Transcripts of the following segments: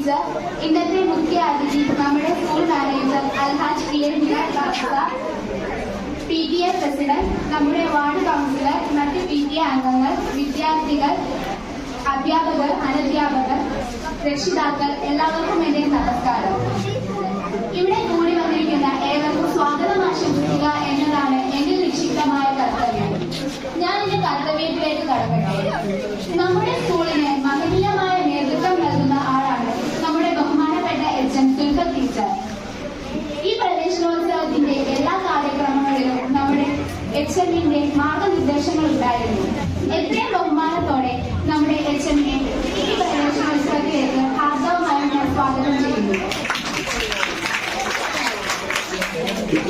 Teacher, ഇന്നത്തെ മുഖ്യ അതിഥി നമ്മുടെ school manager Alhaj PTA president, നമ്മുടെ വാർഡ് കൗൺസിലർ, മറ്റ് PTA അംഗങ്ങൾ, വിദ്യാർത്ഥികൾ, അധ്യാപകർ, അനധ്യാപകർ, രക്ഷിതാക്കൾ, എല്ലാവർക്കും എൻ്റെ നമസ്കാരം. ഇവിടെ കൂടി വന്നിരിക്കുന്ന ഏവർക്കും സ്വാഗതം ആശംസിക്കുക എന്നതാണ് എന്നിൽ നിക്ഷിപ്തമായ കർത്തവ്യം. ഞാൻ എന്റെ കർത്തവ്യത്തിലേക്ക് കടക്കട്ടെ. നമ്മുടെ സ്കൂളിന് മഹനീയമായ നേതൃത്വം നൽകുന്ന ആളാണ് നമ്മുടെ ബഹുമാനപ്പെട്ട HM സുൽഫത്ത് ടീച്ചർ. ഈ പ്രവേശനോത്സവത്തിന്റെ എല്ലാ കാര്യക്രമങ്ങളിലും നമ്മുടെ HMന്റെ മാർഗനിർദ്ദേശങ്ങൾ ഉണ്ടായിരുന്നു. എത്രയും ബഹുമാനത്തോടെ നമ്മുടെ HMനെ ഈ പ്രവേശനോത്സവത്തിലേക്ക് ഹാർദവമായി ഞാൻ സ്വാഗതം ചെയ്യുന്നു.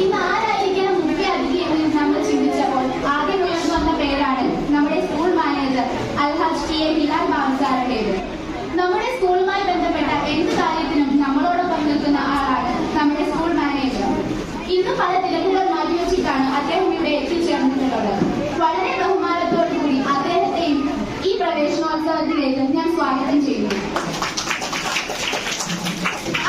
ഇന്ന് ആരായിരിക്കണം മുഖ്യ അതിഥി എന്ന് നമ്മൾ ചിന്തിച്ചപ്പോൾ ആദ്യം ഉയർന്നു വന്ന പേരാണ് നമ്മുടെ സ്കൂൾ മാനേജർ അൽഹാജ് ഹിലാൽ ബാബുസാറുടേത്. നമ്മുടെ സ്കൂളുമായി ബന്ധപ്പെട്ട എന്ത് കാര്യത്തിനും നമ്മളോടൊപ്പം നിൽക്കുന്ന ആളാണ് നമ്മുടെ സ്കൂൾ മാനേജർ. ഇന്ന് പല തിരക്കുകൾ മാറ്റിവെച്ചിട്ടാണ് അദ്ദേഹം ഇവിടെ എത്തിച്ചേർന്നിട്ടുള്ളത്. വളരെ ബഹുമാനത്തോടുകൂടി അദ്ദേഹത്തെയും ഈ പ്രവേശനോത്സവത്തിലേക്ക് ഞാൻ സ്വാഗതം ചെയ്യുന്നു.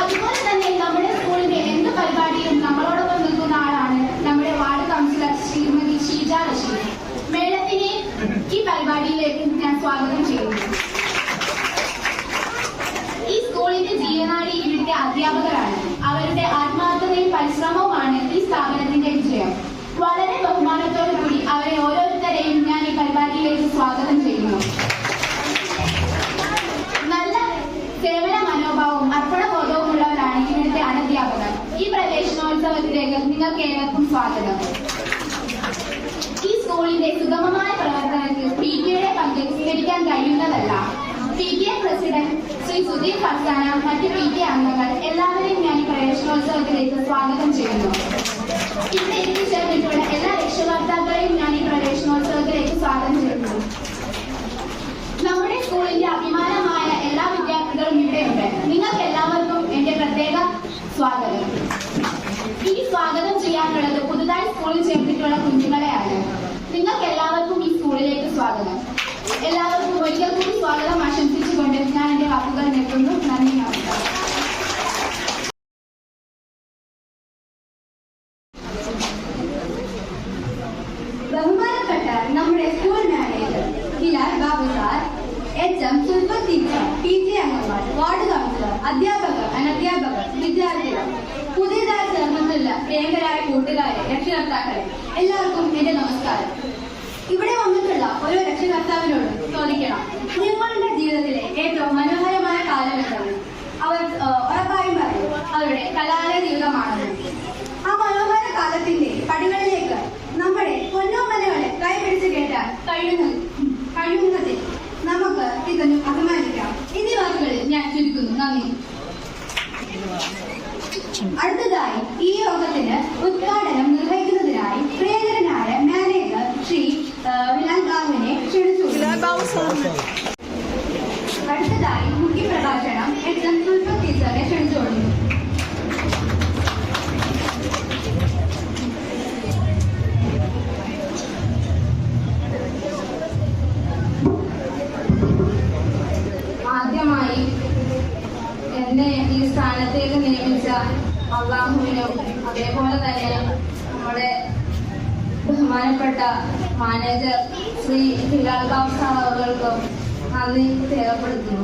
അതുപോലെ തന്നെ നമ്മുടെ സ്കൂളിന്റെ എന്ത് പരിപാടിയും നമ്മളോടൊപ്പം നിൽക്കുന്ന ആളാണ് നമ്മുടെ വാർഡ് കൗൺസിലർ ശ്രീമതി ഷീജ റഷീദ്. മേഡത്തിനെ ഈ പരിപാടിയിലേക്ക് ഞാൻ സ്വാഗതം ചെയ്യുന്നു. ഈ സ്കൂളിന്റെ ജീവനാടി ഇവിടുത്തെ അധ്യാപകരാണ്. അവരുടെ ആത്മാർത്ഥതയും പരിശ്രമവുമാണ് ഈ സ്ഥാപനത്തിന്റെ വിജയം. വളരെ ബഹുമാനത്തോടു കൂടി അവരെ ഓരോരുത്തരെയും ഞാൻ ഈ പരിപാടിയിലേക്ക് സ്വാഗതം ചെയ്യുന്നു. നല്ല സേവന മനോഭാവവും അർപ്പണബോധവും ഉള്ളവരാണ് ഇവിടുത്തെ അനധ്യാപകർ. ഈ പ്രവേശനോത്സവത്തിലേക്ക് നിങ്ങൾക്ക് ഏവർക്കും സ്വാഗതം. ഈ സ്കൂളിന്റെ സുഗമമായ പ്രവർത്തനത്തിൽ PTA പങ്ക് വിസ്മരിക്കാൻ കഴിയുന്നതല്ല. PTA പ്രസിഡന്റ് ശ്രീ സുധീർ ഫർസാന, മറ്റ് PTA അംഗങ്ങൾ എല്ലാവരെയും ഞാൻ ഈ പ്രവേശനോത്സവത്തിലേക്ക് സ്വാഗതം ചെയ്യുന്നു. ഇവിടെ എത്തിച്ചേർന്നിട്ടുള്ള എല്ലാ രക്ഷകർത്താക്കളെയും ഞാൻ ഈ പ്രവേശനോത്സവത്തിലേക്ക് സ്വാഗതം ചെയ്യുന്നു. നമ്മുടെ സ്കൂളിന്റെ അഭിമാനമായ എല്ലാ വിദ്യാർത്ഥികളും ഇവിടെയുണ്ട്. നിങ്ങൾക്ക് എല്ലാവർക്കും എന്റെ പ്രത്യേക സ്വാഗതം. ഈ സ്വാഗതം ചെയ്യാനുള്ളത് പുതുതായി സ്കൂളിൽ ചേർന്നിട്ടുള്ള കുഞ്ഞുങ്ങളെയാണ്. നിങ്ങൾക്ക് എല്ലാവർക്കും ഈ സ്കൂളിലേക്ക് സ്വാഗതം. എല്ലാവർക്കും ഒരിക്കൽ കൂടി സ്വാഗതം ആശംസിച്ചുകൊണ്ട് ഞാൻ എന്റെ വാക്കുകൾ നിർത്തുന്നു. നന്ദി, നമസ്കാരം. ബഹുമാനപ്പെട്ട നമ്മുടെ സ്കൂൾ മാനേജർ ഹിലാൽ ബാബുസാർ, HM സുൽഫത്ത് ടീച്ചർ, PTA അംഗങ്ങൾ, വാർഡ് കൗൺസിലർ, അധ്യാപകർ, അനധ്യാപകർ, വിദ്യാർത്ഥികൾ, പുതിയതായി ചേർന്നിട്ടുള്ള പ്രിയങ്കരായ കൂട്ടുകാരെ, രക്ഷകർത്താക്കളെ, എല്ലാവർക്കും എന്റെ നമസ്കാരം. ഇവിടെ വന്നിട്ടുള്ള ഓരോ രക്ഷകർത്താവിനോടും ചോദിക്കണം, നിങ്ങളുടെ ജീവിതത്തിലെ ഏറ്റവും മനോഹരമായ കാലം എന്താണ്? അവർ ഉറപ്പായും പറയും അവരുടെ കലാലയ ജീവിതമാണെന്ന്. ആ മനോഹര കാലത്തിന്റെ പടികളിലേക്ക് നമ്മുടെ പൊന്നോമനകളെ കൈപിടിച്ച് കേട്ടാൽ കഴിയുന്നതിൽ നമുക്ക് ഇതിനും അഭിമാനിക്കാം. എന്നീ വാക്കുകളിൽ ഞാൻ ചുരുക്കുന്നു. നന്ദി. അടുത്തതായി ഈ യോഗത്തിന് ഉദ്ഘാടനം നിർവഹിക്കുന്നതിനായി പ്രിയങ്കരനായ മാനേജർ ശ്രീ ഹിലാൽ ബാബുവിനെ ക്ഷണിച്ചു. അടുത്തതായി മുഖ്യപ്രഭാഷണം HM സുൽഫത്ത് ടീച്ചറെ ക്ഷണിച്ചുകൊള്ളുന്നു. ആദ്യമായി എന്നെ ഈ സ്ഥാനത്തേക്ക് നിയമിച്ച അള്ളാഹുവിനും അതേപോലെ തന്നെ നമ്മുടെ ബഹുമാനപ്പെട്ട മാനേജർ ശ്രീ ഹിലാൽ ബാബു സാർ അവർക്കും നന്ദി രേഖപ്പെടുത്തുന്നു.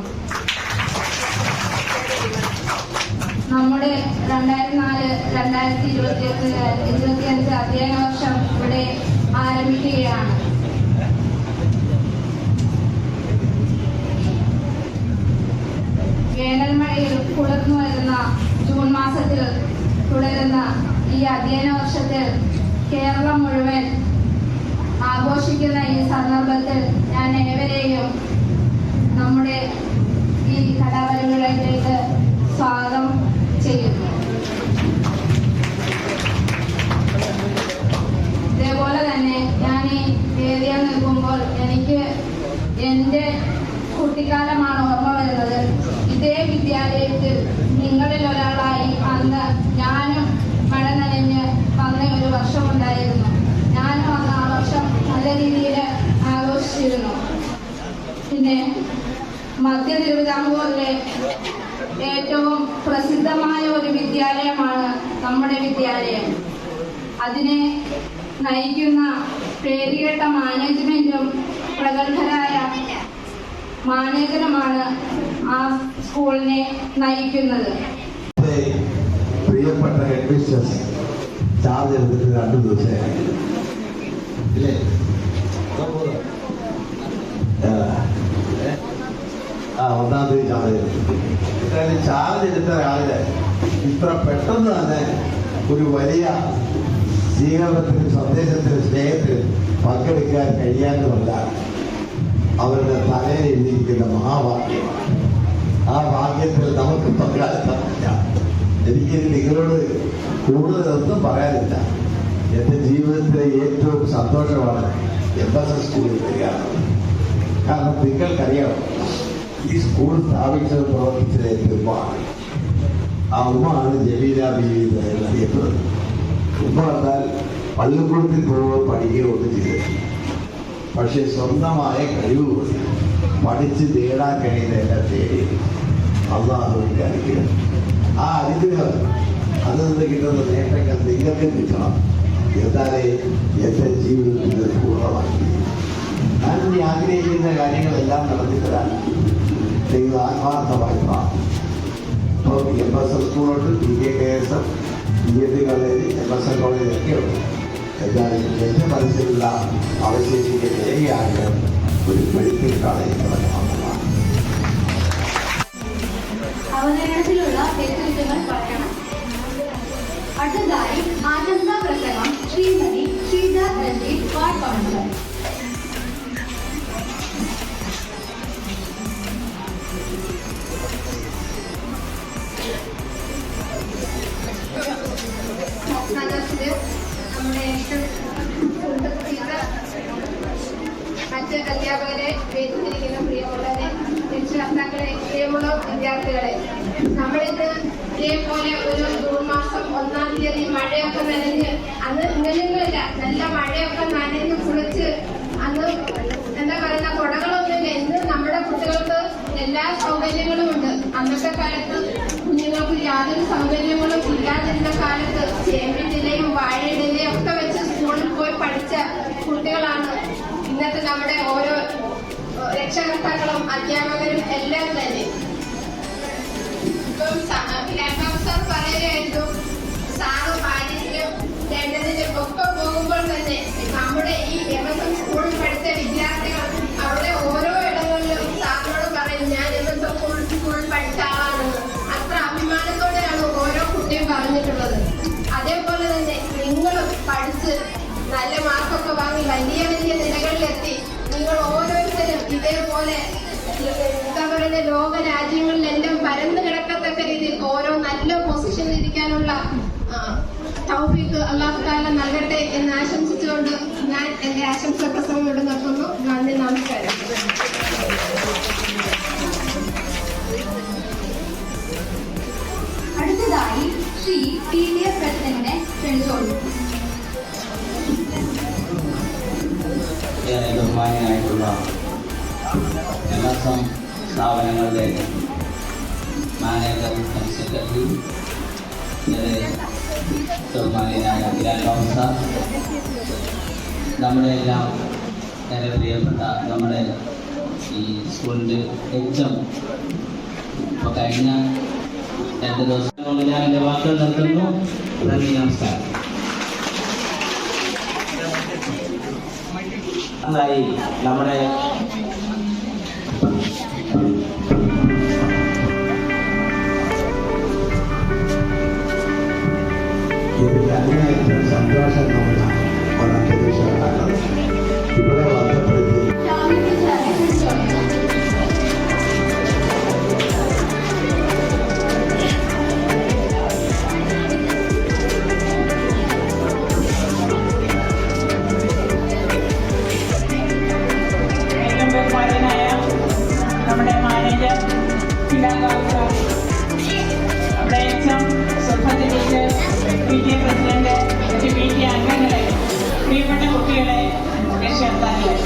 നമ്മുടെ 2004-2025 അധ്യയന വർഷം ഇവിടെ ആരംഭിക്കുകയാണ്. വേനൽമഴയിൽ കുളിർന്നു വരുന്ന ജൂൺ മാസത്തിൽ തുടരുന്ന ഈ അധ്യയന വർഷത്തിൽ കേരളം മുഴുവൻ ആഘോഷിക്കുന്ന ഈ സന്ദർഭത്തിൽ ഞാൻ ഏവരെയും നമ്മുടെ ഈ കലാപരിപാടികളിലേക്ക് സ്വാഗതം ചെയ്യുന്നു. ഇതേപോലെ തന്നെ ഞാൻ ഈ വേദിയിൽ നിൽക്കുമ്പോൾ എനിക്ക് എൻ്റെ കുട്ടിക്കാലമാണ് ഓർമ്മ വരുന്നത്. ഇതേ വിദ്യാലയത്തിൽ നിങ്ങളിൽ ഒരാളായി അന്ന് ഞാനും മഴ നനഞ്ഞ് വന്ന ഒരു വർഷമുണ്ടായിരുന്നു. ഞാനും അന്ന് ആ വർഷം നല്ല രീതിയിൽ ആഘോഷിച്ചിരുന്നു. പിന്നെ മധ്യ തിരുവിതാംകൂറിലെ ഏറ്റവും പ്രസിദ്ധമായ ഒരു വിദ്യാലയമാണ് നമ്മുടെ വിദ്യാലയം. അതിനെ നയിക്കുന്ന പേരുകേട്ട മാനേജ്മെന്റും പ്രഗത്ഭരായ മാനേജരുമാണ് ആ സ്കൂളിനെ നയിക്കുന്നത്. പ്രിയപ്പെട്ട ഹെഡ് മിസ്റ്റേഴ്സ് ചാർജ് എടുത്തിട്ട് 2 ദിവസമായി ഇല്ലേ? ഒന്നാം തീയതി ചാർജ് എടുത്തു. എന്തായാലും ചാർജ് എടുത്ത രാവിലെ ഇത്ര പെട്ടെന്ന് തന്നെ ഒരു വലിയ സ്വീകരണത്തിനും സന്ദേശത്തിനും സ്നേഹത്തിനും പങ്കെടുക്കാൻ കഴിയാത്തതല്ല അവരുടെ തലയിൽ എഴുതിയിരിക്കുന്ന മഹാഭാഗ്യമാണ്. ആ ഭാഗ്യത്തിൽ നമുക്ക് പങ്കാളിത്തമില്ല. എനിക്ക് നിങ്ങളോട് കൂടുതലൊന്നും പറയാനില്ല. എൻ്റെ ജീവിതത്തിലെ ഏറ്റവും സന്തോഷമാണ് MSS സ്കൂളിൽ വരിക. കാരണം നിങ്ങൾക്കറിയാം, ഈ സ്കൂൾ സ്ഥാപിച്ചത് പ്രവർത്തിച്ചത് എൻ്റെ ഉമ്മയാണ്. ആ ഉമ്മയാണ് ജമീല ബീവി എന്നറിയപ്പെടുന്നത്. ഉമ്മ എന്നാൽ പള്ളിക്കൂടത്തിൽ പോകുമ്പോൾ പഠിക്കുകയൊന്നും ചെയ്തിട്ടില്ല. പക്ഷെ സ്വന്തമായ കഴിവ് പഠിച്ച് നേടാൻ കഴിയുന്ന എൻ്റെ തേടി അള്ളാഹുവിൻ്റെ അനുഗ്രഹം. ആ അനുഗ്രഹം അതിൽ നിന്ന് കിട്ടുന്ന നേട്ടങ്ങൾ നിങ്ങൾക്ക് കിട്ടണം. എന്നാലേ എൻ്റെ ജീവിതത്തിൽ പൂർണ്ണമാക്കി ഞാൻ ഇനി ആഗ്രഹിക്കുന്ന കാര്യങ്ങളെല്ലാം നടത്തിത്തരാൻ നിങ്ങൾ ആത്മാർത്ഥമായി പ്രാർത്ഥിക്കും. ഇപ്പോൾ MSS സ്കൂളുണ്ട്, PKKSM, BED കോളേജ്, MSN കോളേജൊക്കെ ഉണ്ട്. എന്നാലും എൻ്റെ മനസ്സിലുള്ള അവശേഷിക്കുന്ന ഏക ആഗ്രഹം ഒരു മെഡിക്കൽ കോളേജ് തുടങ്ങാവുന്നതാണ്. അവതരണത്തിലുള്ള വ്യക്തിത്വങ്ങൾ പറയണം. അടുത്തതായി ആശംസാ പ്രസംഗം ശ്രീമതി ശ്രീജ രഞ്ജിത്ത്, വാർഡ് കൗൺസിലർ. മറ്റ് അധ്യാപകരെ, വേദിച്ചിരിക്കുന്ന പ്രിയമുള്ളവരെ, രക്ഷകർത്താക്കളെ, പ്രിയമുള്ള വിദ്യാർത്ഥികളെ, നമ്മളിന്ന് ഇതേപോലെ ഒരു ജൂൺ മാസം 1-ാം തീയതി മഴയൊക്കെ നനഞ്ഞ്, അന്ന് ഇങ്ങനെയൊന്നുമില്ല, നല്ല മഴയൊക്കെ നനഞ്ഞ് കുളിച്ച്, അന്ന് എന്താ പറയുന്ന കുടകളൊന്നുമില്ല. ഇന്ന് നമ്മുടെ കുട്ടികൾക്ക് എല്ലാ സൗകര്യങ്ങളും ഉണ്ട്. അന്നത്തെ കാലത്ത് കുഞ്ഞുങ്ങൾക്ക് യാതൊരു സൗകര്യങ്ങളും ഇല്ലാതിരുന്ന കാലത്ത് ചേമ്പിൻ്റെയും വാഴയുടെയും ഒക്കെ വെച്ച് സ്കൂളിൽ പോയി പഠിച്ച കുട്ടികളാണ് ഇന്നത്തെ നമ്മുടെ ഓരോ രക്ഷകർത്താക്കളും അധ്യാപകരും എല്ലാം തന്നെ. ഇപ്പം സാർ പറയുകയായിരുന്നു, സാറും മാനേജരും രണ്ടതിനും ഒക്കെ പോകുമ്പോൾ തന്നെ നമ്മുടെ ഈ MSM സ്കൂളിൽ പഠിച്ച വിദ്യാർത്ഥികൾ അവിടെ ഓരോ ഇടങ്ങളിലും സാറിനോട് പറയും, ഞാൻ MSM സ്കൂളിൽ പഠിച്ച ആളാണെന്ന്. അത്ര അഭിമാനത്തോടെയാണ് ഓരോ കുട്ടിയും പറഞ്ഞിട്ടുള്ളത്. അതേപോലെ തന്നെ നിങ്ങളും പഠിച്ച് നല്ല മാർക്കൊക്കെ വാങ്ങി വലിയ വലിയ നിലകളിലെത്തി നിങ്ങൾ ഓരോരുത്തരും ഇതേപോലെ എന്താ പറയുന്ന ലോക രാജ്യങ്ങളിലെല്ലാം പരന്നു കിടക്കത്തക്ക രീതിയിൽ ഓരോ നല്ല പൊസിഷനിൽ ഇരിക്കാനുള്ള തൗഫീഖ് അല്ലാഹു തആല നൽകട്ടെ എന്ന് ആശംസിച്ചുകൊണ്ട് ഞാൻ എന്റെ ആശംസ പ്രസംഗം ഇവിടെ നിർത്തുന്നു. നന്ദി, നമസ്കാരം. അടുത്തതായി ശ്രീ PTA പ്രസിഡന്റിനെ ക്ഷണിച്ചോളൂ. ബഹുമാനായിട്ടുള്ള MSM സ്ഥാപനങ്ങളുടെ മാനേജർ, സെക്രട്ടറി, ബഹുമാനായ ഗ്രാൻഡ് ഓഫീസർ, നമ്മുടെ എല്ലാം ഏറെ പ്രിയപ്പെട്ട നമ്മുടെ ഈ സ്കൂളിൻ്റെ HM, ഇപ്പോൾ കഴിഞ്ഞ 2 ദിവസം കൊണ്ട് ഞാൻ എൻ്റെ വാക്കുകൾ നിർത്തുന്നു. നന്ദി, നമസ്കാരം. നമ്മുടെ സന്തോഷം ഇവിടെ ബന്ധപ്പെടുത്തി നമ്മുടെ മാനേജർ, നമ്മുടെ HM, Sulfath teacher, PTA president, PTA അംഗങ്ങളെ, പ്രിയപ്പെട്ട കുട്ടികളെ, രക്ഷകർത്താക്കളെ,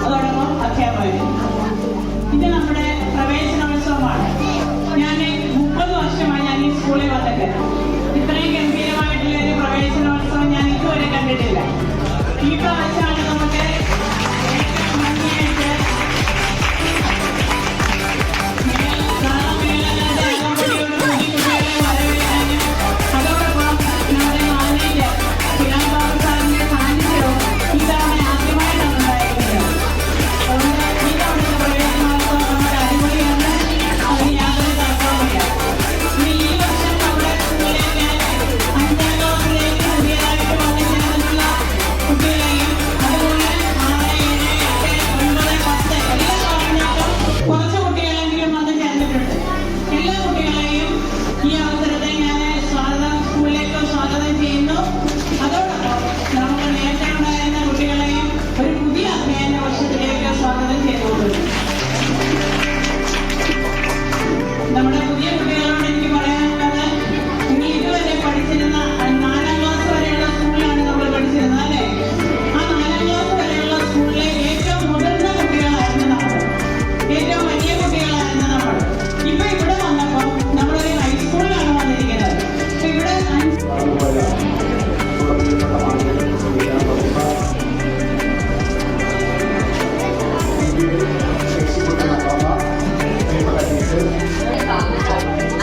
അതോടൊപ്പം ഇവിടെ വെച്ചാണ് നമുക്ക് ഏറ്റവും ഭംഗിയായിട്ട് അതോടൊപ്പം നമ്മുടെ മാനേജർ ശ്രീറാം ബാബു സാറിന്റെ സാന്നിധ്യവും ഇതാണ് ആദ്യമായിട്ടാണ് ഉണ്ടായിരിക്കുന്നത്. അതുകൊണ്ട് ഈ തവണത്തെ പ്രവേശനോത്സവം നമ്മുടെ അടിപൊളിയാണ്. അതിന് യാതൊരു തർക്കവുമില്ല. ഈ വർഷം നമ്മുടെ സ്കൂളിലേക്ക് 5ാം ക്ലാസ്സിലേക്ക് പുതിയതായിട്ട് വന്നു ചേർന്നിട്ടുള്ള കുട്ടികളെയും അതുപോലെ 6, 7, 8, 9, 10 എല്ലാ ക്ലാസ്സിലേക്കും കുറച്ച് കുട്ടികളെങ്കിലും വന്ന് ചേർന്നിട്ടുണ്ട്. എല്ലാ കുട്ടികളെയും ഈ അവസരത്തെ ഞാൻ സ്കൂളിലേക്ക് സ്വാഗതം ചെയ്യുന്നു. അതോടൊപ്പം നമുക്ക് നേരത്തെ ഉണ്ടായിരുന്ന കുട്ടികളെയും ഒരു പുതിയ അധ്യയന വർഷത്തിലേക്ക് സ്വാഗതം ചെയ്തുകൊള്ളുന്നു. നമ്മുടെ പുതിയ കുട്ടികളോട് എനിക്ക് പറയാനുള്ളത്, ഇനി ഇതുവരെ പഠിച്ചിരുന്ന 4ാം ക്ലാസ് വരെയുള്ള സ്കൂളിലാണ് നമ്മൾ പഠിച്ചിരുന്നത് അല്ലേ? ആ 4ാം ക്ലാസ് വരെയുള്ള സ്കൂളിലെ ഏറ്റവും മുതിർന്ന കുട്ടികളായിരുന്നു നമ്മൾ, ഏറ്റവും വലിയ കുട്ടികളായിരുന്നു നമ്മൾ. ഇപ്പൊ ഇവിടെ വന്നപ്പോൾ നമ്മളൊരു ഹൈസ്കൂളിലാണ് വന്നിരിക്കുന്നത്. ഇപ്പൊ ഇവിടെ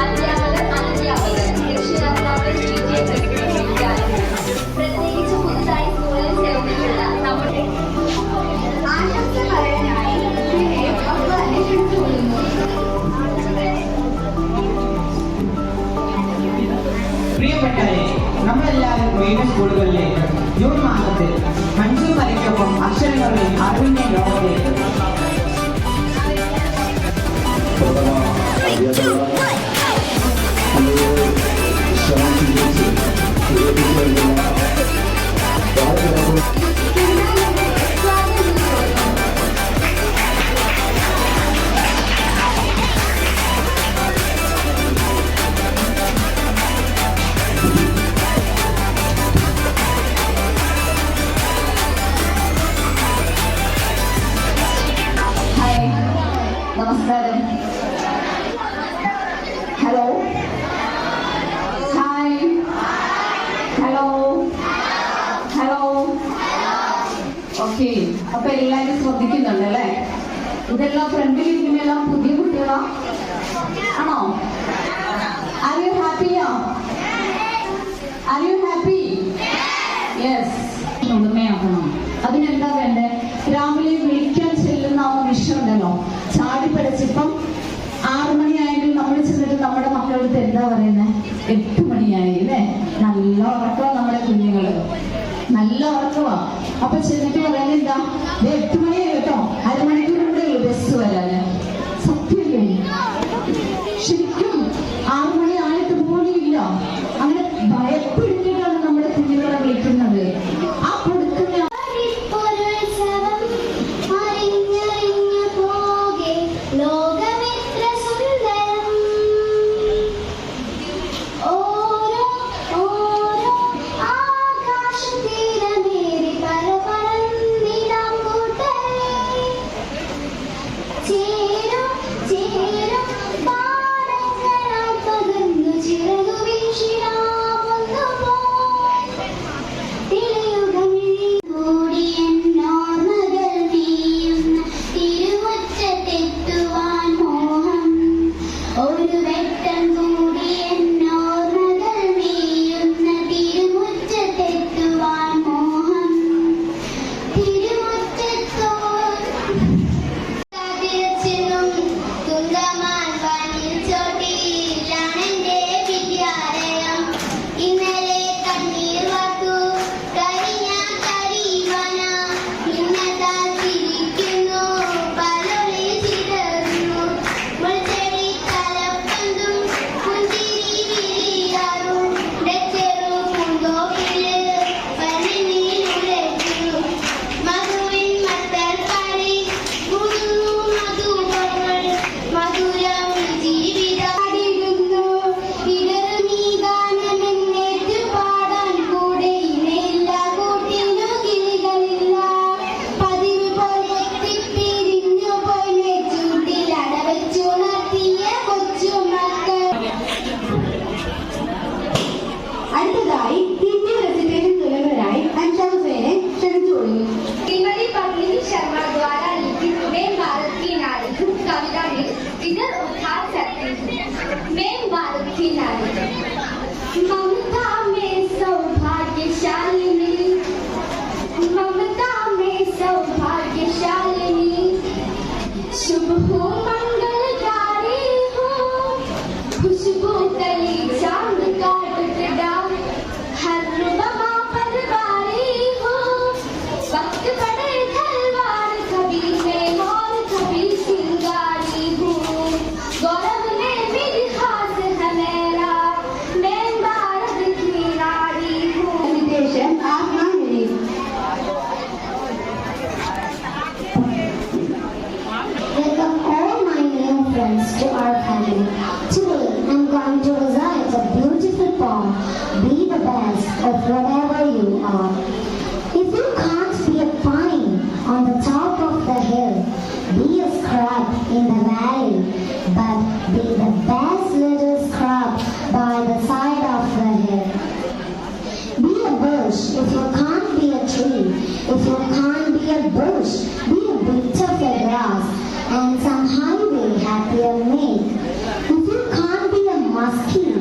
അധ്യാപകർ, അനധ്യാപകർ, രക്ഷിതാക്കളുടെ പ്രത്യേകിച്ച് പുതുതായി സ്കൂളിൽ ചേർന്നിട്ടുള്ള നമ്മുടെ ആശംസ പറയാനായി പ്രിയപ്പെട്ടവരെ, നമ്മളെല്ലാവരും വീട് സ്കൂളുകളിലേക്ക് ജൂൺ മാസത്തിൽ മഞ്ജു മലയ്ക്കൊപ്പം അക്ഷരങ്ങളുടെയും അറിവിന്റെ ലോകത്തേക്ക് പ്രഥമ അധ്യാപക ശ്രമം സ്വീകരിച്ച് ഹായ്, നമസ്കാരം. Hello, hi, hello, hello. Okay, അപ്പൊ എല്ലാവരും ശ്രദ്ധിക്കുന്നുണ്ട് അല്ലേ? ഇതെല്ലാം ഫ്രണ്ടിലിരിക്കുന്നെല്ലാം പുതിയ കുട്ടികളാ ആണോ? ആർ യു ഹാപ്പിയോ? Are you happy? യെസ്. ഉടമയാക്കണം. അതിനെന്താ വേണ്ടേ? രാവിലെ വിളിക്കാൻ ചെല്ലുന്ന ആ വിഷം ഉണ്ടല്ലോ, ചാടിപ്പടച്ചിപ്പം 6 മണിയായെങ്കിൽ നമ്മൾ ചെന്നിട്ട് നമ്മുടെ മക്കളടുത്ത് എന്താ പറയുന്നത്? 8 മണിയായി അല്ലേ? നല്ല ഉറക്കമാ നമ്മുടെ കുഞ്ഞുങ്ങള്, നല്ല ഉറക്കമാ. അപ്പൊ ചെന്നിട്ട് പറയുന്നത് എന്താ? 8 മണിയായി കേട്ടോ, അരമണിക്കൂർ കൂടെ ഉള്ളൂ ബസ് വരാന്. സത്യല്ലേ? ശരിക്കും 6 മണി ആയിട്ട് പോലും ഇല്ല. അങ്ങനെ ഭയപ്പെടുത്തിയിട്ടാണ് നമ്മുടെ കുഞ്ഞുങ്ങളെ വിളിക്കുന്നത്. ആ കൊടുക്കുന്ന ലോകമിത്ര സുന്ദരം, ഓരോ ഓരോ ആകാശതീരമേറി പല പറന്നിടാം കൂട്ടരെ. भारत की नारी ममता में सौभाग्यशालिनी ममता में सौभाग्यशालिनी शुभ हो मंगलकारी हो खुशबू कली चांद का टुकड़ा हर रुबमा पर बारी हो वक्त पड़े तलवार कभी मैं और कभी सिंगारी हूँ गौरव में मेरी हाथ है मेरा मैं भारत की नारी हूँ Meditation Atma Mini. Welcome all my new friends to our family. Today I'm going to recite a beautiful poem. Be the best of whatever you are. If you can't be a pine on the top of the hill, be a scrub in the valley, but be the best little scrub by the side of the hill. Be a bush if you can't be a tree. If you can't be a bush, be a bit of a grass and some highway happier make. If you can't be a muskie,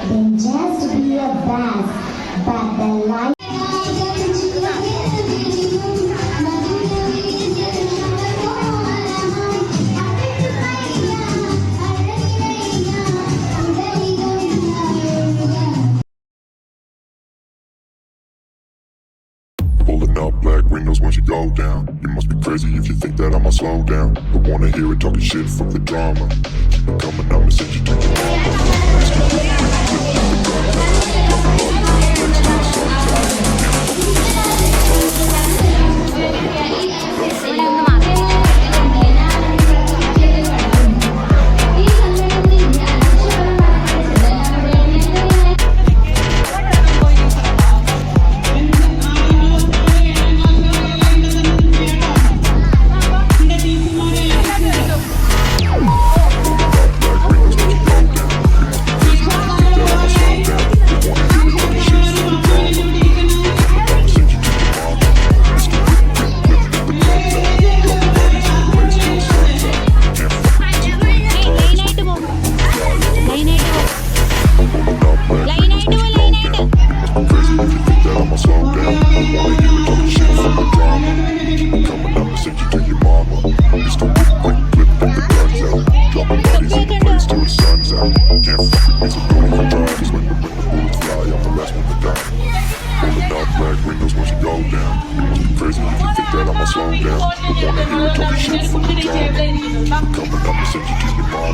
then just be a bass. But the life Pulling up black windows once you go down. You must be crazy if you think that I'ma slow down. I wanna hear it talking shit, fuck the drama. Keep it coming, I'ma send you to your mama.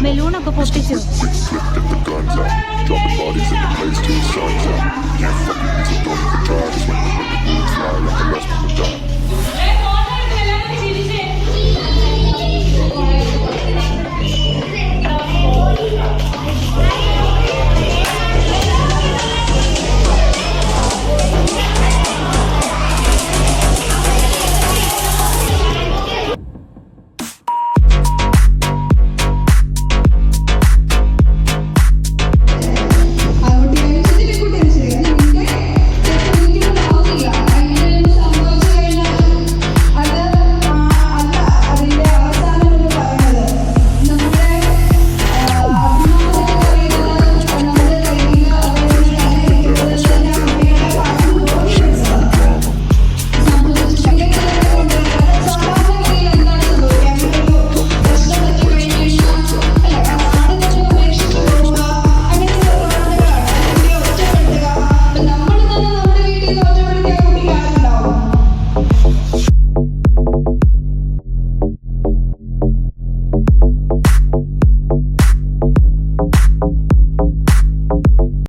ബലൂണൊക്കെ പൊട്ടിച്ചു Get the guns out, dropping bodies in the place till the sun's out. Can't fuck with me, so don't even try. Just when the